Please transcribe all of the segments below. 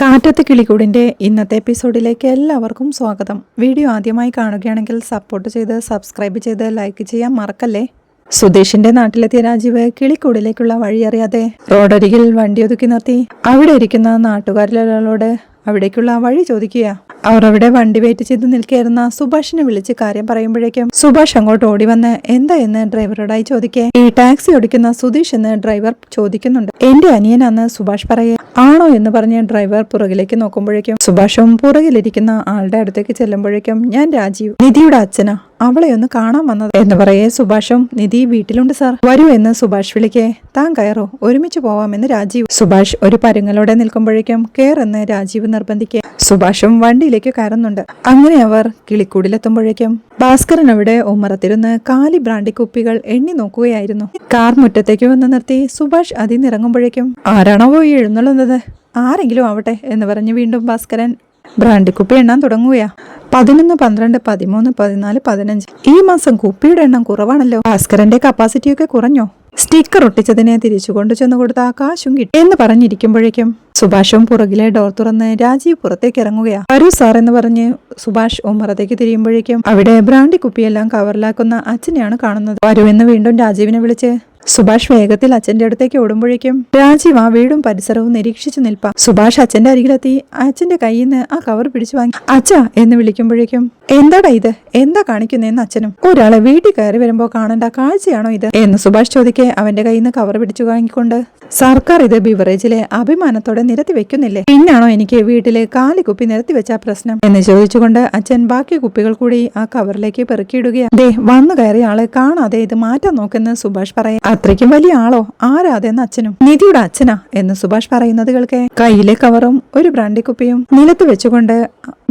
കാറ്റത്ത് കിളിക്കൂടിൻ്റെ ഇന്നത്തെ എപ്പിസോഡിലേക്ക് എല്ലാവർക്കും സ്വാഗതം. വീഡിയോ ആദ്യമായി കാണുകയാണെങ്കിൽ സപ്പോർട്ട് ചെയ്ത് സബ്സ്ക്രൈബ് ചെയ്ത് ലൈക്ക് ചെയ്യാൻ മറക്കല്ലേ. സുധീഷിന്റെ നാട്ടിലെത്തിയ രാജീവ് കിളിക്കൂടിലേക്കുള്ള വഴിയറിയാതെ റോഡരികിൽ വണ്ടി ഒതുക്കി നിർത്തി അവിടെ ഇരിക്കുന്ന നാട്ടുകാരിലൊരാളോട് അവിടേക്കുള്ള വഴി ചോദിക്കുക. അവർ അവിടെ വണ്ടി വെയിറ്റ് ചെയ്ത് നിൽക്കുകയായിരുന്ന സുഭാഷിനെ വിളിച്ച് കാര്യം പറയുമ്പോഴേക്കും സുഭാഷ് അങ്ങോട്ട് ഓടി വന്ന് എന്താ എന്ന് ഡ്രൈവറോടായി ചോദിക്കേ. ഈ ടാക്സി ഓടിക്കുന്ന സുധീഷ് എന്ന് ഡ്രൈവർ ചോദിക്കുന്നുണ്ട്. എന്റെ അനിയനാന്ന് സുഭാഷ് പറയേ. ആണോ എന്ന് പറഞ്ഞ് ഡ്രൈവർ പുറകിലേക്ക് നോക്കുമ്പോഴേക്കും സുഭാഷും പുറകിലിരിക്കുന്ന ആളുടെ അടുത്തേക്ക് ചെല്ലുമ്പോഴേക്കും ഞാൻ രാജീവ്, നിധിയുടെ അച്ഛനാ, അവളെ ഒന്ന് കാണാൻ വന്നത് എന്ന് പറയേ. സുഭാഷും നിധി വീട്ടിലുണ്ട് സാർ, വരൂ എന്ന് സുഭാഷ് വിളിക്കേ. താൻ കയറോ, ഒരുമിച്ച് പോവാമെന്ന് രാജീവ്. സുഭാഷ് ഒരു പരുങ്ങലോടെ നിൽക്കുമ്പോഴേക്കും കയറെന്ന് രാജീവ് നിർബന്ധിക്കേ. സുഭാഷും വണ്ടിയിലേക്ക് കയറുന്നുണ്ട്. അങ്ങനെ അവർ കിളിക്കൂടിലെത്തുമ്പോഴേക്കും ഭാസ്കരൻ അവിടെ ഉമ്മറത്തിരുന്ന് കാലി ബ്രാൻഡി കുപ്പികൾ എണ്ണി നോക്കുകയായിരുന്നു. കാർ മുറ്റത്തേക്ക് വന്ന് നിർത്തി സുഭാഷ് അതിന്നിറങ്ങുമ്പോഴേക്കും ആരാണോ പോയി എഴുന്നള്ളുന്നത്, ആരെങ്കിലും ആവട്ടെ എന്ന് പറഞ്ഞ് വീണ്ടും ഭാസ്കരൻ ബ്രാൻഡി കുപ്പി എണ്ണാൻ തുടങ്ങുകയാ. 11, 12, 13, 14, 15 ഈ മാസം കുപ്പിയുടെ എണ്ണം കുറവാണല്ലോ. ഭാസ്കരന്റെ കപ്പാസിറ്റിയൊക്കെ കുറഞ്ഞോ? സ്റ്റിക്കർ ഒട്ടിച്ചതിനെ തിരിച്ചു കൊണ്ടു ചെന്ന് കൊടുത്ത കാശും കിട്ടി എന്ന് പറഞ്ഞിരിക്കുമ്പോഴേക്കും സുഭാഷും പുറകിലെ ഡോർ തുറന്ന് രാജീവ് പുറത്തേക്ക് ഇറങ്ങുകയാ. വരൂ സാർ എന്ന് പറഞ്ഞ് സുഭാഷ് ഉമ്മറത്തേക്ക് തിരിയുമ്പോഴേക്കും അവിടെ ബ്രാൻഡി കുപ്പിയെല്ലാം കവറിലാക്കുന്ന അച്ഛനെയാണ് കാണുന്നത്. വരൂ എന്ന് വീണ്ടും രാജീവിനെ വിളിച്ച് സുഭാഷ് വേഗത്തിൽ അച്ഛന്റെ അടുത്തേക്ക് ഓടുമ്പോഴേക്കും രാജീവ് ആ വീടും പരിസരവും നിരീക്ഷിച്ചു നിൽപ്പാ. സുഭാഷ് അച്ഛന്റെ അരികിലെത്തി അച്ഛന്റെ കയ്യിൽ നിന്ന് ആ കവർ പിടിച്ചു വാങ്ങി. അച്ഛാ എന്ന് വിളിക്കുമ്പോഴേക്കും എന്താടാ ഇത്, എന്താ കാണിക്കുന്നതെന്ന് അച്ഛനും. ഒരാളെ വീട്ടിൽ കയറി വരുമ്പോ കാണേണ്ട കാഴ്ചയാണോ ഇത് എന്ന് സുഭാഷ് ചോദിക്കേ. അവന്റെ കയ്യിൽ നിന്ന് കവർ പിടിച്ചു വാങ്ങിക്കൊണ്ട് സർക്കാർ ഇത് ബിവറേജിലെ അഭിമാനത്തോടെ നിരത്തി വെക്കുന്നില്ലേ, പിന്നാണോ എനിക്ക് വീട്ടിലെ കാലിക്കുപ്പി നിരത്തി വെച്ച പ്രശ്നം എന്ന് ചോദിച്ചുകൊണ്ട് അച്ഛൻ ബാക്കി കുപ്പികൾ കൂടി ആ കവറിലേക്ക് പെറുക്കിയിടുകയാണ്. ദേ വന്നു കയറിയ ആളെ കാണാതെ ഇത് മാറ്റാൻ നോക്കെന്ന് സുഭാഷ് പറയാം. അത്രയ്ക്കും വലിയ ആളോ, ആരാതെന്ന് അച്ഛനും. നിധിയുടെ അച്ഛനാ എന്ന് സുഭാഷ് പറയുന്നത് കേൾക്കെ കയ്യിലെ കവറും ഒരു ബ്രാൻഡി കുപ്പിയും നിലത്ത് വെച്ചുകൊണ്ട്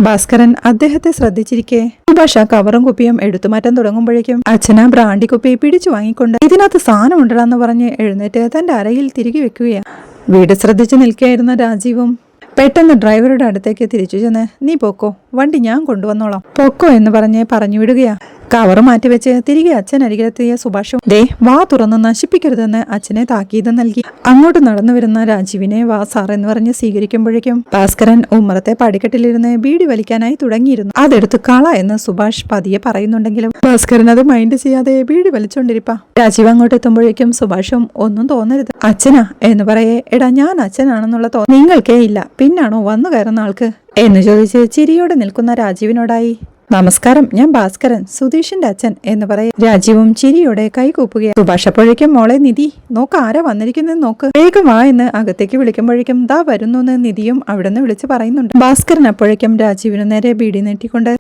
ഭാസ്കരൻ അദ്ദേഹത്തെ ശ്രദ്ധിച്ചിരിക്കെ സുഭാഷ് ആ കവറും കുപ്പിയും എടുത്തു മാറ്റാൻ തുടങ്ങുമ്പോഴേക്കും അച്ഛനാ ബ്രാൻഡി കുപ്പി പിടിച്ചു വാങ്ങിക്കൊണ്ട് ഇതിനകത്ത് സാധനം ഉണ്ടെന്ന് പറഞ്ഞ് എഴുന്നേറ്റ് തന്റെ അരയിൽ തിരികെ വെക്കുകയാണ്. വീട് ശ്രദ്ധിച്ചു നിൽക്കുകയായിരുന്ന രാജീവും പെട്ടെന്ന് ഡ്രൈവറുടെ അടുത്തേക്ക് തിരിച്ചു ചെന്ന് നീ പൊക്കോ, വണ്ടി ഞാൻ കൊണ്ടുവന്നോളാം, പൊക്കോ എന്ന് പറഞ്ഞ് പറഞ്ഞു വിടുകയാ. കവറ് മാറ്റിവെച്ച് തിരികെ അച്ഛൻ അരികിലെത്തിയ സുഭാഷും ദേ വാ തുറന്ന് നശിപ്പിക്കരുതെന്ന് അച്ഛനെ താക്കീത് നൽകി അങ്ങോട്ട് നടന്നു വരുന്ന രാജീവിനെ വാ സാർ എന്ന് പറഞ്ഞ് സ്വീകരിക്കുമ്പോഴേക്കും ഭാസ്കരൻ ഉമ്മറത്തെ പടിക്കെട്ടിലിരുന്ന് ബീഡി വലിക്കാനായി തുടങ്ങിയിരുന്നു. അതെടുത്ത് കള എന്ന് സുഭാഷ് പതിയെ പറയുന്നുണ്ടെങ്കിലും ഭാസ്കരൻ അത് മൈൻഡ് ചെയ്യാതെ ബീഡി വലിച്ചോണ്ടിരിപ്പാ. രാജീവ് അങ്ങോട്ട് എത്തുമ്പോഴേക്കും സുഭാഷും ഒന്നും തോന്നരുത് അച്ഛനാ എന്ന് പറയേ. എടാ ഞാൻ അച്ഛനാണെന്നുള്ള നിങ്ങൾക്കേ ഇല്ല, പിന്നാണോ വന്നു കയറുന്ന ആൾക്ക് എന്ന് ചോദിച്ച് ചിരിയോടെ നിൽക്കുന്ന രാജീവിനോടായി നമസ്കാരം, ഞാൻ ഭാസ്കരൻ, സുധീഷിന്റെ അച്ഛൻ എന്ന് പറയും. രാജീവും ചിരിയോടെ കൈകൂപ്പുകയാണ്. സുഭാഷ് അപ്പോഴേക്കും മോളെ നിധി നോക്ക്, ആരാ വന്നിരിക്കുന്നെന്ന് നോക്ക്, വേഗം വാ എന്ന് അകത്തേക്ക് വിളിക്കുമ്പോഴേക്കും ദാ വരുന്നു എന്ന് നിധിയും അവിടുന്ന് വിളിച്ച് പറയുന്നുണ്ട്. ഭാസ്കരൻ അപ്പോഴേക്കും രാജീവിനു നേരെ ബീഡി നീട്ടിക്കൊണ്ട്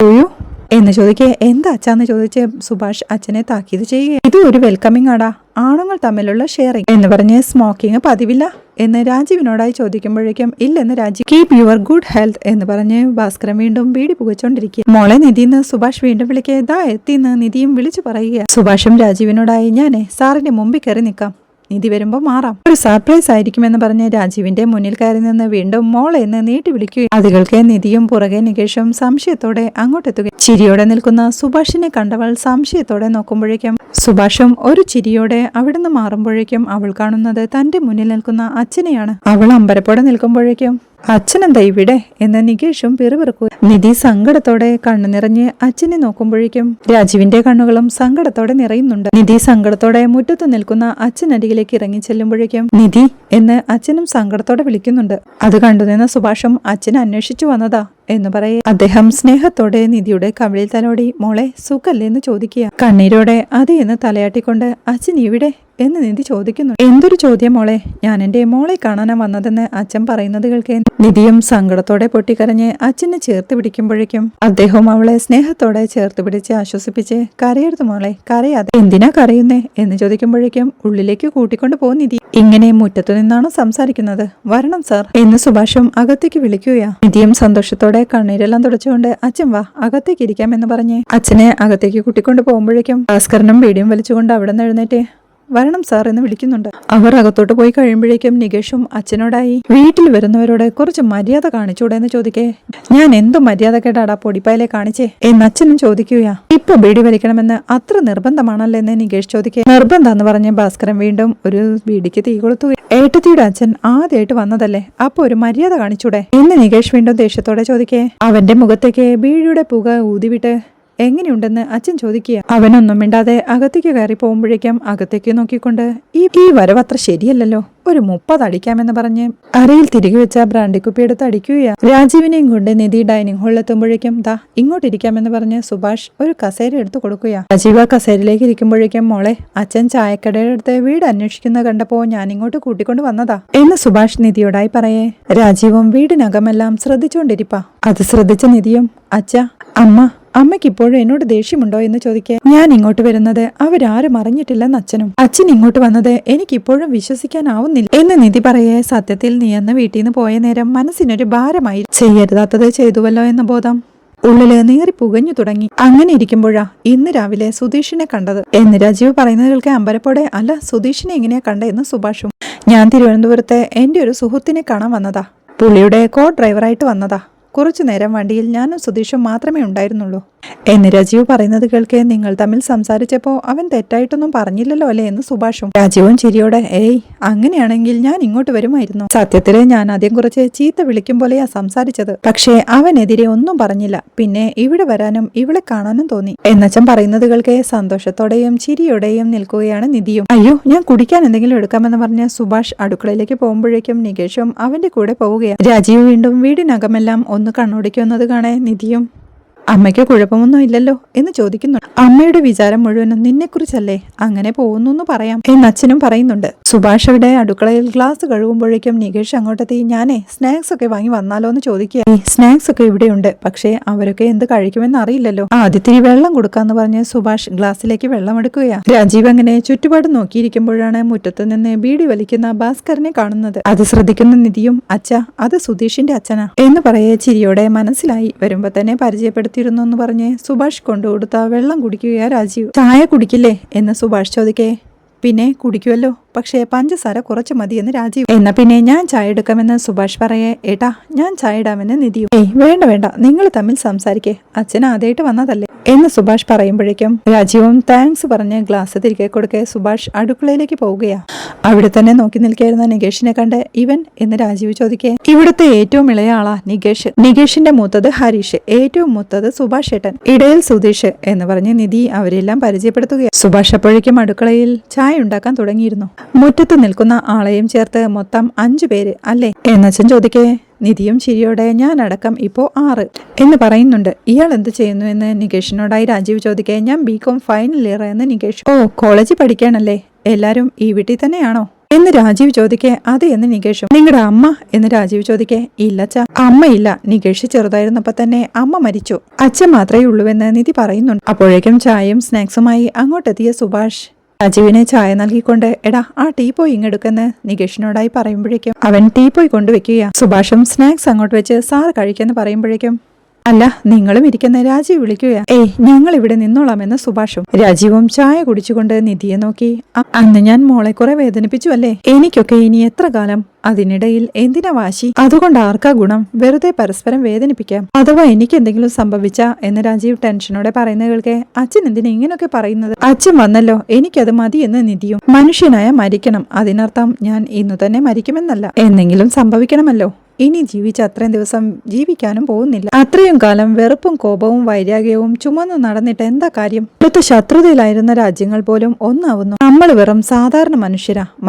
എന്ന് ചോദിക്കേ. എന്താ അച്ഛാന്ന് ചോദിച്ച് സുഭാഷ് അച്ഛനെ താക്കീത് ചെയ്യുക. ഇത് ഒരു വെൽക്കമിങ് ആടാ, ആണുങ്ങൾ തമ്മിലുള്ള ഷെയറിംഗ് എന്ന് പറഞ്ഞ് സ്മോക്കിംഗ് പതിവില്ല എന്ന് രാജീവിനോടായി ചോദിക്കുമ്പോഴേക്കും ഇല്ലെന്ന് Rajeev. Keep your good health എന്ന് പറഞ്ഞ് ഭാസ്കരൻ വീണ്ടും ബീഡി പുകച്ചോണ്ടിരിക്കുക. മോളെ നിധിന്ന് സുഭാഷ് വീണ്ടും വിളിക്കേ. ദാ എത്തിന്ന് നിധിയും വിളിച്ചു പറയുക. സുഭാഷും രാജീവിനോടായി ഞാനേ സാറിന്റെ മുമ്പിൽ കയറി നിൽക്കാം, നിധി വരുമ്പോ മാറാം, ഒരു സർപ്രൈസ് ആയിരിക്കുമെന്ന് പറഞ്ഞ് രാജീവിന്റെ മുന്നിൽ കയറി നിന്ന് വീണ്ടും മോളെ എന്ന് നീട്ടി വിളിക്കുക. അതുകൾക്ക് നിധിയും പുറകെ നികേഷും സംശയത്തോടെ അങ്ങോട്ടെത്തുക. ചിരിയോടെ നിൽക്കുന്ന സുഭാഷിനെ കണ്ടവൾ സംശയത്തോടെ നോക്കുമ്പോഴേക്കും സുഭാഷും ഒരു ചിരിയോടെ അവിടുന്ന് മാറുമ്പോഴേക്കും അവൾ കാണുന്നത് തന്റെ മുന്നിൽ നിൽക്കുന്ന അച്ഛനെയാണ്. അവൾ അമ്പരപ്പോടെ നിൽക്കുമ്പോഴേക്കും അച്ഛനെന്താ ഇവിടെ എന്ന് നികേഷും പിറുപിറുക്കുക. നിധി സങ്കടത്തോടെ കണ്ണു നിറഞ്ഞ് അച്ഛനെ നോക്കുമ്പോഴേക്കും രാജീവിന്റെ കണ്ണുകളും സങ്കടത്തോടെ നിറയുന്നുണ്ട്. നിധി സങ്കടത്തോടെ മുറ്റത്ത് നിൽക്കുന്ന അച്ഛനരികിലേക്ക് ഇറങ്ങി ചെല്ലുമ്പോഴേക്കും നിധി എന്ന് അച്ഛനും സങ്കടത്തോടെ വിളിക്കുന്നുണ്ട്. അത് കണ്ടുനിന്ന സുഭാഷും അച്ഛനെ അന്വേഷിച്ചു വന്നതാ എന്ന് പറയെ. അദ്ദേഹം സ്നേഹത്തോടെ നിധിയുടെ കവിളിൽ തലോടി മോളെ സുഖല്ലേ എന്ന് ചോദിക്കുക. കണ്ണീരോടെ അതെ എന്ന് തലയാട്ടിക്കൊണ്ട് അച്ഛൻ ഇവിടെ എന്ന് നിധി ചോദിക്കുന്നു. എന്തൊരു ചോദ്യം മോളെ, ഞാൻ എന്റെ മോളെ കാണാനാ വന്നതെന്ന് അച്ഛൻ പറയുന്നത് കേൾക്കേ നിധിയും സങ്കടത്തോടെ പൊട്ടിക്കരഞ്ഞ് അച്ഛനെ ചേർത്ത് പിടിക്കുമ്പോഴേക്കും അദ്ദേഹം അവളെ സ്നേഹത്തോടെ ചേർത്ത് പിടിച്ച് ആശ്വസിപ്പിച്ച് കരയരുത് മോളെ, കരയാതെ. എന്തിനാ കരയുന്നേ എന്ന് ചോദിക്കുമ്പോഴേക്കും ഉള്ളിലേക്ക് കൂട്ടിക്കൊണ്ട് പോകും നിധി. ഇങ്ങനെ മുറ്റത്തു നിന്നാണോ സംസാരിക്കുന്നത്, വരണം സാർ എന്ന് സുഭാഷും അകത്തേക്ക് വിളിക്കുകയാ. നിധിയും സന്തോഷത്തോടെ കണ്ണീരെല്ലാം തുടച്ചുകൊണ്ട് അച്ഛൻ വാ അകത്തേക്ക് ഇരിക്കാമെന്ന് പറഞ്ഞ് അച്ഛനെ അകത്തേക്ക് കൂട്ടിക്കൊണ്ട് പോകുമ്പോഴേക്കും ഭാസ്കരനും ബീഡിയും വലിച്ചുകൊണ്ട് അവിടെ നിന്ന് എഴുന്നേറ്റ് വരണം സാർ എന്ന് വിളിക്കുന്നുണ്ട്. അവർ അകത്തോട്ട് പോയി കഴിയുമ്പോഴേക്കും നികേഷും അച്ഛനോടായി വീട്ടിൽ വരുന്നവരോട് കുറച്ച് മര്യാദ കാണിച്ചൂടെ എന്ന് ചോദിക്കേ. ഞാൻ എന്തു മര്യാദ കേട്ടാടാ പൊടിപ്പായലെ കാണിച്ചേ എന്ന് അച്ഛനും ചോദിക്കുകയാ. ഇപ്പൊ ബീഡി വലിക്കണമെന്ന് അത്ര നിർബന്ധമാണല്ലോ എന്ന് നികേഷ് ചോദിക്കേ. നിർബന്ധാന്ന് പറഞ്ഞ് ഭാസ്കരൻ വീണ്ടും ഒരു ബീഡിക്ക് തീ കൊളുത്തു. ഏട്ടത്തിയുടെ അച്ഛൻ ആദ്യമായിട്ട് വന്നതല്ലേ, അപ്പൊ ഒരു മര്യാദ കാണിച്ചൂടെ എന്ന് നികേഷ് വീണ്ടും ദേഷ്യത്തോടെ ചോദിക്കേ. അവന്റെ മുഖത്തേക്ക് ബീഡിയുടെ പുക ഊതിവിട്ട് എങ്ങനെയുണ്ടെന്ന് അച്ഛൻ ചോദിക്കുക. അവനൊന്നും മിണ്ടാതെ അകത്തേക്ക് കയറി പോകുമ്പോഴേക്കും അകത്തേക്ക് നോക്കിക്കൊണ്ട് ഈ വരവ് അത്ര ശരിയല്ലല്ലോ, ഒരു 30 അടിക്കാമെന്ന് പറഞ്ഞ് അരയിൽ തിരികെ വെച്ച ബ്രാൻഡി കുപ്പി എടുത്ത് അടിക്കുകയാ. രാജീവിനെയും കൊണ്ട് നിധി ഡൈനിങ് ഹാളിൽ എത്തുമ്പോഴേക്കും ദാ ഇങ്ങോട്ടിരിക്കാമെന്ന് പറഞ്ഞ് സുഭാഷ് ഒരു കസേര എടുത്തു കൊടുക്കുകയാ. രാജീവ് കസേരയിലേക്ക് ഇരിക്കുമ്പോഴേക്കും മോളെ, അച്ഛൻ ചായക്കടയുടെ അടുത്ത് വീട് അന്വേഷിക്കുന്നത് കണ്ടപ്പോ ഞാൻ ഇങ്ങോട്ട് കൂട്ടിക്കൊണ്ട് വന്നതാ എന്ന് സുഭാഷ് നിധിയോടായി പറയേ. രാജീവും വീടിനകമെല്ലാം ശ്രദ്ധിച്ചുകൊണ്ടിരിപ്പാ. അത് ശ്രദ്ധിച്ച നിധിയും അമ്മയ്ക്ക് ഇപ്പോഴും എന്നോട് ദേഷ്യമുണ്ടോ എന്ന് ചോദിക്കേ. ഞാൻ ഇങ്ങോട്ട് വരുന്നത് അവരാരും അറിഞ്ഞിട്ടില്ലെന്ന് അച്ഛൻ ഇങ്ങോട്ട് വന്നത് എനിക്കിപ്പോഴും വിശ്വസിക്കാനാവുന്നില്ല എന്ന് നിധി പറയേ. സത്യത്തിൽ നീ അന്ന് വീട്ടിൽ നിന്ന് പോയ നേരം മനസ്സിനൊരു ഭാരമായി. ചെയ്യരുതാത്തത് ചെയ്തുവല്ലോ എന്ന ബോധം ഉള്ളില് നീറി പുകഞ്ഞു തുടങ്ങി. അങ്ങനെ ഇരിക്കുമ്പോഴാ ഇന്ന് രാവിലെ സുധീഷിനെ കണ്ടത് എന്ന് രാജീവ് പറയുന്നത് കേൾക്കെ അമ്പരപ്പോടെ അല്ല സുധീഷിനെ എങ്ങനെയാ കണ്ടതെന്ന് സുഭാഷും. ഞാൻ തിരുവനന്തപുരത്തെ എന്റെ ഒരു സുഹൃത്തിനെ കാണാൻ വന്നതാ, പുള്ളിയുടെ കോ ഡ്രൈവറായിട്ട് വന്നതാ. കുറച്ചു നേരം വണ്ടിയിൽ ഞാനും സുധീഷും മാത്രമേ ഉണ്ടായിരുന്നുള്ളൂ എന്ന് രാജീവ് പറയുന്നത് കേൾക്കെ. നിങ്ങൾ തമ്മിൽ സംസാരിച്ചപ്പോ അവൻ തെറ്റായിട്ടൊന്നും പറഞ്ഞില്ലല്ലോ അല്ലേ എന്ന് സുഭാഷും. രാജീവും ചിരിയോടെ ഏയ് അങ്ങനെയാണെങ്കിൽ ഞാൻ ഇങ്ങോട്ട് വരുമായിരുന്നു. സത്യത്തില് ഞാൻ ആദ്യം കുറച്ച് ചീത്ത വിളിക്കും പോലെയാ സംസാരിച്ചത്, പക്ഷേ അവനെതിരെ ഒന്നും പറഞ്ഞില്ല. പിന്നെ ഇവിടെ വരാനും ഇവിടെ കാണാനും തോന്നി എന്നച്ഛൻ പറയുന്നത് കേൾക്കെ സന്തോഷത്തോടെയും ചിരിയോടെയും നിൽക്കുകയാണ് നിധിയും. അയ്യോ ഞാൻ കുടിക്കാൻ എന്തെങ്കിലും എടുക്കാമെന്ന് പറഞ്ഞ് സുഭാഷ് അടുക്കളയിലേക്ക് പോകുമ്പോഴേക്കും നികേഷും അവന്റെ കൂടെ പോവുകയാണ്. രാജീവ് വീണ്ടും വീടിനകമെല്ലാം ഒന്ന് കണ്ണോടിക്കുന്നത് കാണേ നിധിയും അമ്മയ്ക്ക് കുഴപ്പമൊന്നും ഇല്ലല്ലോ എന്ന് ചോദിക്കുന്നു. അമ്മയുടെ വിചാരം മുഴുവനും നിന്നെക്കുറിച്ചല്ലേ, അങ്ങനെ പോകുന്നു എന്ന് പറയാം എന്ന് അച്ഛനും പറയുന്നുണ്ട്. സുഭാഷ് അവിടെ അടുക്കളയിൽ ഗ്ലാസ് കഴുകുമ്പോഴേക്കും നികേഷ് അങ്ങോട്ടെത്തി. ഞാനേ സ്നാക്സ് ഒക്കെ വാങ്ങി വന്നാലോ എന്ന് ചോദിക്കുക. ഈ സ്നാക്സ് ഒക്കെ ഇവിടെയുണ്ട്, പക്ഷേ അവരൊക്കെ എന്ത് കഴിക്കുമെന്ന് അറിയില്ലല്ലോ. ആദ്യത്തിരി വെള്ളം കൊടുക്കാന്ന് പറഞ്ഞ് സുഭാഷ് ഗ്ലാസ്സിലേക്ക് വെള്ളം എടുക്കുകയാണ്. രാജീവ് അങ്ങനെ ചുറ്റുപാട് നോക്കിയിരിക്കുമ്പോഴാണ് മുറ്റത്ത് നിന്ന് ബീഡി വലിക്കുന്ന ഭാസ്കരനെ കാണുന്നത്. അത് ശ്രദ്ധിക്കുന്ന നിധിയും അച്ഛാ അത് സുധീഷിന്റെ അച്ഛനാ എന്ന് പറയേ. ചിരിയോടെ മനസ്സിലായി, വരുമ്പോ തന്നെ പരിചയപ്പെടുത്തി എന്ന് പറഞ്ഞ് സുഭാഷ് കൊണ്ടുകൊടുത്ത വെള്ളം കുടിക്കുകയാ രാജീവ്. ചായ കുടിക്കില്ലേ എന്ന് സുഭാഷ് ചോദിക്കേ. പിന്നെ കുടിക്കുമല്ലോ, പക്ഷേ പഞ്ചസാര കുറച്ച് മതിയെന്ന് രാജീവ്. എന്നാ പിന്നെ ഞാൻ ചായ എടുക്കാമെന്ന് സുഭാഷ് പറയേ. ഏട്ടാ ഞാൻ ചായ ഇടാമെന്ന് നിധിയും. ഏയ് വേണ്ട നിങ്ങൾ തമ്മിൽ സംസാരിക്കേ, അച്ഛൻ ആദ്യമായിട്ട് വന്നതല്ലേ എന്ന് സുഭാഷ് പറയുമ്പോഴേക്കും രാജീവും താങ്ക്സ് പറഞ്ഞ് ഗ്ലാസ് തിരികെ കൊടുക്കെ സുഭാഷ് അടുക്കളയിലേക്ക് പോവുകയാ. അവിടെ തന്നെ നോക്കി നിൽക്കായിരുന്ന നികേഷിനെ കണ്ട് ഇവൻ എന്ന് രാജീവ് ചോദിക്കേ. ഇവിടുത്തെ ഏറ്റവും ഇളയ ആളാ നികേഷ്. നികേഷിന്റെ മൂത്തത് ഹരീഷ്, ഏറ്റവും മൂത്തത് സുഭാഷ് ഏട്ടൻ, ഇടയിൽ സുധീഷ് എന്ന് പറഞ്ഞ് നിധി അവരെല്ലാം പരിചയപ്പെടുത്തുകയാണ്. സുഭാഷ് അപ്പോഴേക്കും അടുക്കളയിൽ ചായ ഉണ്ടാക്കാൻ തുടങ്ങിയിരുന്നു. മുറ്റത്ത് നിൽക്കുന്ന ആളെയും ചേർത്ത് മൊത്തം 5 പേര് അല്ലേ എന്നച്ഛൻ ചോദിക്കേ. നിധിയും ചിരിയോടെ ഞാൻ അടക്കം ഇപ്പോ 6 എന്ന് പറയുന്നുണ്ട്. ഇയാൾ എന്ത് ചെയ്യുന്നു എന്ന് നികേഷിനോടായി രാജീവ് ചോദിക്കേ. ഞാൻ BCom ഫൈനൽ ഇയർ എന്ന് നികേഷ്. ഓ കോളേജിൽ പഠിക്കാനല്ലേ, എല്ലാരും ഈ വീട്ടിൽ തന്നെയാണോ എന്ന് രാജീവ് ചോദിക്കേ. അതെ എന്ന് നികേഷും. നിങ്ങളുടെ അമ്മ എന്ന് രാജീവ് ചോദിക്കേ. ഇല്ലച്ച അമ്മയില്ല, നികേഷ് ചെറുതായിരുന്നപ്പോ തന്നെ അമ്മ മരിച്ചു, അച്ഛൻ മാത്രമേ ഉള്ളൂവെന്ന് നിധി പറയുന്നുണ്ട്. അപ്പോഴേക്കും ചായയും സ്നാക്സുമായി അങ്ങോട്ടെത്തിയ സുഭാഷ് രാജീവിനെ ചായ നൽകിക്കൊണ്ട് എടാ ആ ടീ പോയി ഇങ്ങെടുക്കെന്ന് നികേഷിനോടായി പറയുമ്പോഴേക്കും അവൻ ടീ പോയി കൊണ്ടുവെക്കുക. സുഭാഷും സ്നാക്സ് അങ്ങോട്ട് വെച്ച് സാർ കഴിക്കെന്ന് പറയുമ്പോഴേക്കും അല്ല നിങ്ങളും ഇരിക്കുന്ന രാജീവ് വിളിക്കുക. ഏയ് ഞങ്ങൾ ഇവിടെ നിന്നോളാമെന്ന് സുഭാഷും. രാജീവും ചായ കുടിച്ചുകൊണ്ട് നിധിയെ നോക്കി. അന്ന് ഞാൻ മോളെ കുറെ വേദനിപ്പിച്ചു അല്ലേ, എനിക്കൊക്കെ ഇനി എത്ര കാലം, അതിനിടയിൽ എന്തിനാ വാശി, അതുകൊണ്ട് ആർക്കാ ഗുണം, വെറുതെ പരസ്പരം വേദനിപ്പിക്കാം, അഥവാ എനിക്ക് എന്തെങ്കിലും സംഭവിച്ച എന്ന് രാജീവ് ടെൻഷനോടെ പറയുന്ന കേൾക്കെ. അച്ഛൻ എന്തിനാ ഇങ്ങനെയൊക്കെ പറയുന്നത്, അച്ഛൻ വന്നല്ലോ എനിക്കത് മതി എന്ന് നിധിയും. മനുഷ്യനായ മരിക്കണം, അതിനർത്ഥം ഞാൻ ഇന്നു തന്നെ മരിക്കുമെന്നല്ല, എന്തെങ്കിലും സംഭവിക്കണമല്ലോ. ഇനി ജീവിച്ച അത്രയും ദിവസം ജീവിക്കാനും പോകുന്നില്ല. അത്രയും കാലം വെറുപ്പും കോപവും വൈരാഗ്യവും ചുമന്നു നടന്നിട്ട് എന്താ കാര്യം? അടുത്ത ശത്രുതയിലായിരുന്ന രാജ്യങ്ങൾ പോലും ഒന്നാവുന്നു. നമ്മൾ വെറും സാധാരണ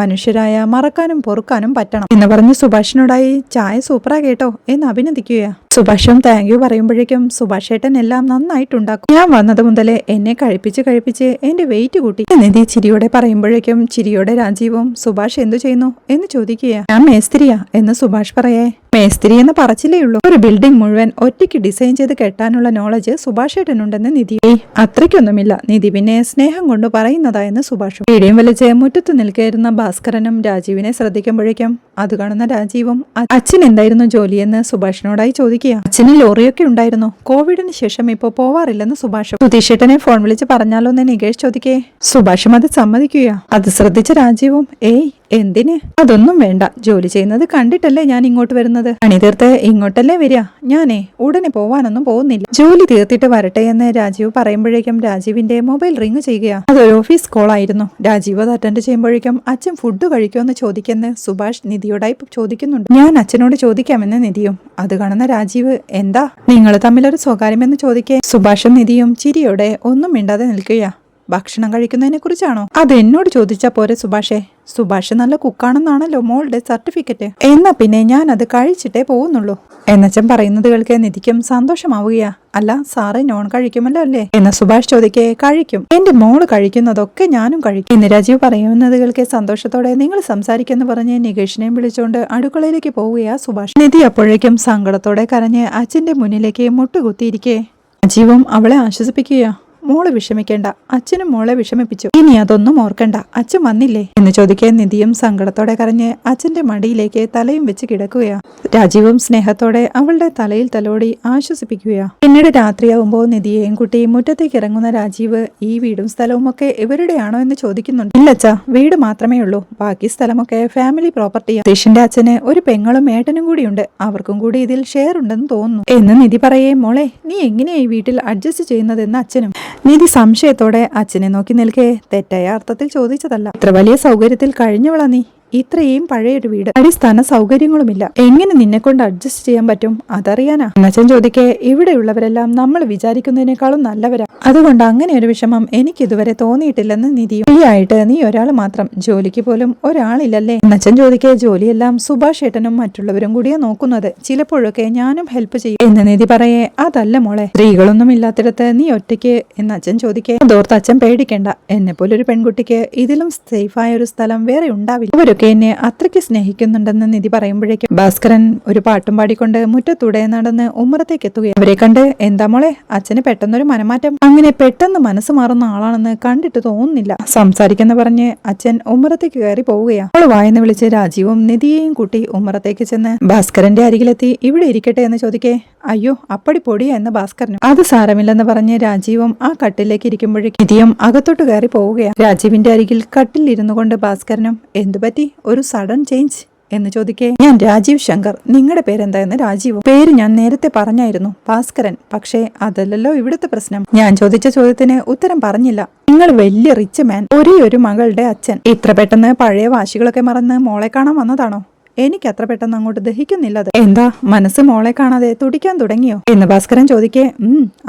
മനുഷ്യരായ മറക്കാനും പൊറുക്കാനും പറ്റണം എന്ന് പറഞ്ഞ് സുഭാഷിനോടായി ചായ സൂപ്പറാ കേട്ടോ എന്ന് അഭിനന്ദിക്കുകയാ. സുഭാഷും താങ്ക് യു പറയുമ്പോഴേക്കും സുഭാഷ് ഏട്ടൻ എല്ലാം നന്നായിട്ടുണ്ടാക്കും, ഞാൻ വന്നത് മുതലേ എന്നെ കഴിപ്പിച്ച് എന്റെ വെയിറ്റ് കൂട്ടി നിധി ചിരിയോടെ പറയുമ്പോഴേക്കും ചിരിയോടെ രാജീവും സുഭാഷ് എന്തു ചെയ്യുന്നു എന്ന് ചോദിക്കുകയാ. ഞാൻ മേസ്തിരിയാ എന്ന് സുഭാഷ് പറയേ. മേസ്തിരി എന്ന് പറച്ചിലേ ഉള്ളൂ. ഒരു ബിൽഡിംഗ് മുഴുവൻ ഒറ്റയ്ക്ക് ഡിസൈൻ ചെയ്ത് കെട്ടാനുള്ള നോളജ് സുഭാഷ് ഏട്ടനുണ്ടെന്ന് നിധി. അത്രയ്ക്കൊന്നുമില്ല നിധി, പിന്നെ സ്നേഹം കൊണ്ട് പറയുന്നതായെന്ന് സുഭാഷ്. വീടിയും വലിച്ച് മുറ്റത്ത് നിൽക്കായിരുന്ന ഭാസ്കരനും രാജീവിനെ ശ്രദ്ധിക്കുമ്പോഴേക്കും അത് കാണുന്ന രാജീവും അച്ഛൻ എന്തായിരുന്നു ജോലിയെന്ന് സുഭാഷിനോടായി ചോദിക്കുക. അച്ഛന് ലോറിയൊക്കെ ഉണ്ടായിരുന്നു, കോവിഡിന് ശേഷം ഇപ്പോ പോവാറില്ലെന്ന് സുഭാഷ്. സുധീഷേട്ടനെ ഫോൺ വിളിച്ച് പറഞ്ഞാലോ എന്ന് നികേഷ് ചോദിക്കേ സുഭാഷും അത് സമ്മതിക്കുക. അത് ശ്രദ്ധിച്ച രാജീവും ഏയ് എന്തിന്, അതൊന്നും വേണ്ട, ജോലി ചെയ്യുന്നത് കണ്ടിട്ടല്ലേ ഞാൻ ഇങ്ങോട്ട് വരുന്നത്, പണി തീർത്ത് ഇങ്ങോട്ടല്ലേ വരിക, ഞാനേ ഉടനെ പോവാനൊന്നും പോകുന്നില്ല, ജോലി തീർത്തിട്ട് വരട്ടെ എന്ന് രാജീവ് പറയുമ്പോഴേക്കും രാജീവിന്റെ മൊബൈൽ റിങ് ചെയ്യുക. അതൊരു ഓഫീസ് കോൾ ആയിരുന്നു. രാജീവ് അത് അറ്റൻഡ് ചെയ്യുമ്പോഴേക്കും അച്ഛൻ ഫുഡ് കഴിക്കുമെന്ന് ചോദിക്കുന്ന സുഭാഷ് നിധിയോടായി ചോദിക്കുന്നുണ്ട്. ഞാൻ അച്ഛനോട് ചോദിക്കാമെന്ന് നിധിയും. അത് കാണുന്ന രാജീവ് എന്താ നിങ്ങൾ തമ്മിലൊരു സ്വകാര്യമെന്ന് ചോദിക്കേ സുഭാഷും നിധിയും ചിരിയോടെ ഒന്നും മിണ്ടാതെ നിൽക്കുക. ഭക്ഷണം കഴിക്കുന്നതിനെ കുറിച്ചാണോ? അത് എന്നോട് ചോദിച്ചാ പോരെ സുഭാഷേ, സുഭാഷ് നല്ല കുക്കാണെന്നാണല്ലോ മോളുടെ സർട്ടിഫിക്കറ്റ്, എന്നാ പിന്നെ ഞാൻ അത് കഴിച്ചിട്ടേ പോകുന്നുള്ളൂ എന്നച്ഛൻ പറയുന്നത് കേൾക്കെ നിധിക്കും സന്തോഷമാവുകയാ. അല്ല സാറ് നോൺ കഴിക്കുമല്ലോ അല്ലേ എന്ന് സുഭാഷ് ചോദിക്കേ കഴിക്കും, എന്റെ മോള് കഴിക്കുന്നതൊക്കെ ഞാനും കഴിക്കും എന്ന് രാജീവ് പറയുന്നത് കേൾക്കെ സന്തോഷത്തോടെ നിങ്ങൾ സംസാരിക്കെന്ന് പറഞ്ഞ് നികേഷിനെയും വിളിച്ചുകൊണ്ട് അടുക്കളയിലേക്ക് പോവുകയാ സുഭാഷ്. നിധി അപ്പോഴേക്കും സങ്കടത്തോടെ കരഞ്ഞ് അച്ഛന്റെ മുന്നിലേക്ക് മുട്ടുകുത്തിയിരിക്കേ. രാജീവും അവളെ ആശ്വസിപ്പിക്കുക. മോള് വിഷമിക്കേണ്ട, അച്ഛനും മോളെ വിഷമിപ്പിച്ചു, ഇനി അതൊന്നും ഓർക്കണ്ട, അച്ഛൻ വന്നില്ലേ എന്ന് ചോദിക്കാൻ നിധിയും സങ്കടത്തോടെ കരഞ്ഞ് അച്ഛന്റെ മടിയിലേക്ക് തലയും വെച്ച് കിടക്കുകയാ. രാജീവും സ്നേഹത്തോടെ അവളുടെ തലയിൽ തലോടി ആശ്വസിപ്പിക്കുകയാ. പിന്നീട് രാത്രിയാവുമ്പോൾ നിധിയെയും കുട്ടി മുറ്റത്തേക്ക് ഇറങ്ങുന്ന രാജീവ് ഈ വീടും സ്ഥലവും ഒക്കെ ഇവരുടെയാണോ എന്ന് ചോദിക്കുന്നുണ്ട്. ഇല്ലച്ചാ, വീട് മാത്രമേ ഉള്ളൂ, ബാക്കി സ്ഥലമൊക്കെ ഫാമിലി പ്രോപ്പർട്ടിയാ. സതീഷിന്റെ അച്ഛന് ഒരു പെങ്ങളും ഏട്ടനും കൂടിയുണ്ട്, അവർക്കും കൂടി ഇതിൽ ഷെയർ ഉണ്ടെന്ന് തോന്നുന്നു എന്ന് നിധി പറയേ. മോളെ നീ എങ്ങനെയാ ഈ വീട്ടിൽ അഡ്ജസ്റ്റ് ചെയ്യുന്നതെന്ന് അച്ഛനും. നിധി സംശയത്തോടെ അച്ഛനെ നോക്കി നിൽക്കെ തെറ്റായ അർത്ഥത്തിൽ ചോദിച്ചതല്ല. ഇത്ര വലിയ സൗകര്യത്തിൽ കഴിഞ്ഞവളാ നീ, ഇത്രയും പഴയൊരു വീട്, അടിസ്ഥാന സൗകര്യങ്ങളുമില്ല, എങ്ങനെ നിന്നെ കൊണ്ട് അഡ്ജസ്റ്റ് ചെയ്യാൻ പറ്റും അതറിയാനാ അച്ഛൻ ചോദിക്കേ. ഇവിടെയുള്ളവരെല്ലാം നമ്മൾ വിചാരിക്കുന്നതിനേക്കാളും നല്ലവരാ, അതുകൊണ്ട് അങ്ങനെ ഒരു വിഷമം എനിക്കിതുവരെ തോന്നിയിട്ടില്ലെന്ന് നിധിയും. ഈ ആയിട്ട് നീ ഒരാൾ മാത്രം, ജോലിക്ക് പോലും ഒരാളില്ലല്ലേ അച്ഛൻ ചോദിക്കേ. ജോലിയെല്ലാം സുഭാഷ് ഏട്ടനും മറ്റുള്ളവരും കൂടിയാ നോക്കുന്നത്, ചിലപ്പോഴൊക്കെ ഞാനും ഹെൽപ്പ് ചെയ്യും എന്ന് നിധി പറയേ. അതല്ല മോളെ, സ്ത്രീകളൊന്നും ഇല്ലാത്തിടത്ത് നീ ഒറ്റയ്ക്ക് എന്ന് അച്ഛൻ ചോദിക്കേ. അതോർത്ത് അച്ഛൻ പേടിക്കേണ്ട, എന്നെ പോലൊരു പെൺകുട്ടിക്ക് ഇതിലും സേഫായ ഒരു സ്ഥലം വേറെ ഉണ്ടാവില്ല, അവരൊക്കെ എന്നെ അത്രയ്ക്ക് സ്നേഹിക്കുന്നുണ്ടെന്ന് നിധി പറയുമ്പോഴേക്കും ഭാസ്കരൻ ഒരു പാട്ടും പാടിക്കൊണ്ട് മുറ്റത്തൂടെ നടന്ന് ഉമ്മറത്തേക്ക് എത്തുകയാണ്. അവരെ കണ്ട് എന്താ മോളെ, അച്ഛന് പെട്ടെന്നൊരു മനമാറ്റം, അങ്ങനെ പെട്ടെന്ന് മനസ്സ് മാറുന്ന ആളാണെന്ന് കണ്ടിട്ട് തോന്നുന്നില്ല സംസാരിക്കുന്ന പറഞ്ഞ് അച്ഛൻ ഉമ്മറത്തേക്ക് കയറി പോവുകയാണ്. അവൾ വായെന്ന് വിളിച്ച് രാജീവും നിധിയെയും കൂട്ടി ഉമ്മറത്തേക്ക് ചെന്ന് ഭാസ്കരന്റെ അരികിലെത്തി ഇവിടെ ഇരിക്കട്ടെ എന്ന് ചോദിക്കേ. അയ്യോ അപ്പടി പൊടിയാ എന്ന് ഭാസ്കരനും. അത് സാരമില്ലെന്ന് പറഞ്ഞ് രാജീവും ആ കട്ടിലേക്ക് ഇരിക്കുമ്പോഴേക്കും നിധിയും അകത്തോട്ട് കയറി പോവുകയാണ്. രാജീവിന്റെ അരികിൽ കട്ടിൽ ഇരുന്നു കൊണ്ട് ഭാസ്കരനും എന്തുപറ്റി ഒരു സഡൻ ചേഞ്ച് എന്ന് ചോദിക്കേ. ഞാൻ രാജീവ് ശങ്കർ, നിങ്ങളുടെ പേരെന്താ എന്ന് രാജീവ്. പേര് ഞാൻ നേരത്തെ പറഞ്ഞായിരുന്നു, ഭാസ്കരൻ, പക്ഷേ അതല്ലല്ലോ ഇവിടുത്തെ പ്രശ്നം. ഞാൻ ചോദിച്ച ചോദ്യത്തിന് ഉത്തരം പറഞ്ഞില്ല. നിങ്ങൾ വലിയ റിച്ച് മാൻ, ഒരേ ഒരു മകളുടെ അച്ഛൻ, ഇത്ര പെട്ടെന്ന് പഴയ വാശികളൊക്കെ മറന്ന് മോളെ കാണാൻ വന്നതാണോ? എനിക്ക് അത്ര പെട്ടെന്ന് അങ്ങോട്ട് ദഹിക്കുന്നില്ലത്. എന്താ മനസ്സ് മോളെ കാണാതെ തുടിക്കാൻ തുടങ്ങിയോ എന്ന് ഭാസ്കരൻ ചോദിക്കേ.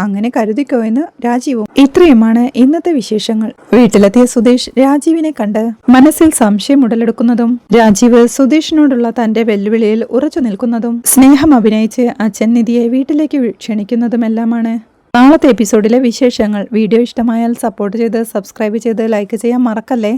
അങ്ങനെ കരുതിക്കോ എന്ന് രാജീവും. ഇത്രയുമാണ് ഇന്നത്തെ വിശേഷങ്ങൾ. വീട്ടിലെത്തിയ സുധീഷ് രാജീവിനെ കണ്ട് മനസ്സിൽ സംശയം ഉടലെടുക്കുന്നതും രാജീവ് സുധീഷിനോടുള്ള തന്റെ വെല്ലുവിളിയിൽ ഉറച്ചു നിൽക്കുന്നതും സ്നേഹം അഭിനയിച്ച് അച്ഛൻ നിധിയെ വീട്ടിലേക്ക് ക്ഷണിക്കുന്നതുമെല്ലാമാണ് നാളത്തെ എപ്പിസോഡിലെ വിശേഷങ്ങൾ. വീഡിയോ ഇഷ്ടമായാൽ സപ്പോർട്ട് ചെയ്ത് സബ്സ്ക്രൈബ് ചെയ്ത് ലൈക്ക് ചെയ്യാൻ മറക്കല്ലേ.